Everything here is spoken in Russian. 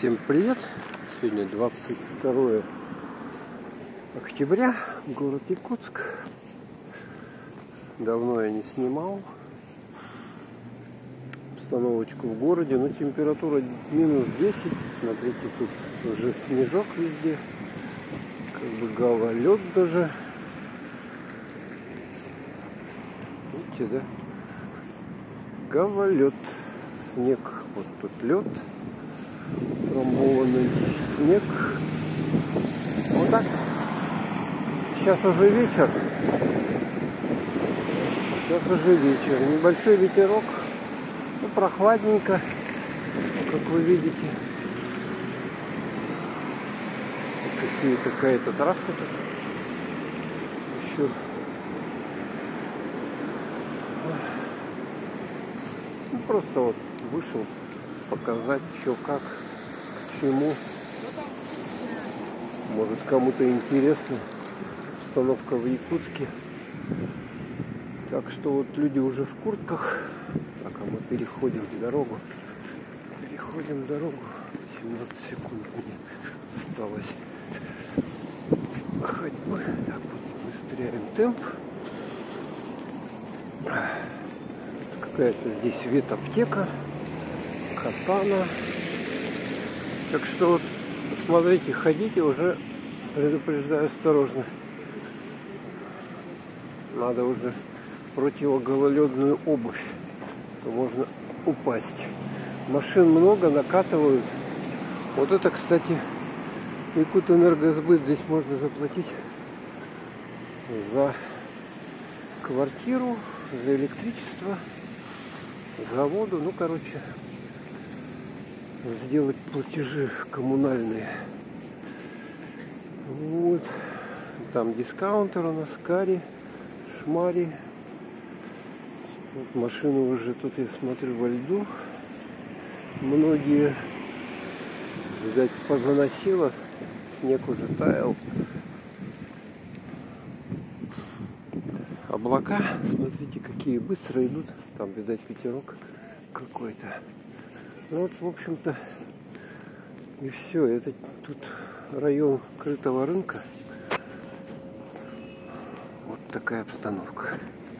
Всем привет! Сегодня 22 октября, город Якутск. Давно я не снимал обстановочку в городе, но температура минус 10. Смотрите, тут уже снежок везде, как бы гололед даже. Видите, да? Гололед, снег, вот тут лед. Трамбованный снег. Вот так. Сейчас уже вечер. Небольшой ветерок. Ну, прохладненько, как вы видите. Какая-то травка тут. Еще. Ну, просто вот вышел показать, что как. Чему, может, кому-то интересна обстановка в Якутске. Так что вот люди уже в куртках. Так, а мы переходим дорогу. 17 секунд мне осталось ходьбы. Так, вот быстряем темп. Какая-то здесь ветаптека, катана. Так что вот, смотрите, ходите, уже предупреждаю, осторожно. Надо уже противогололедную обувь, то можно упасть. Машин много, накатывают. Вот это, кстати, Якутэнергосбыт. Здесь можно заплатить за квартиру, за электричество, за воду. Ну, короче, сделать платежи коммунальные. Вот. Там дискаунтер у нас, Кари, Шмари. Вот машины уже тут, я смотрю, во льду. Многие, видать, позаносило. Снег уже таял. Облака, смотрите, какие быстро идут. Там, видать, ветерок какой-то. Ну вот, в общем-то, и все. Это тут район крытого рынка. Вот такая обстановка.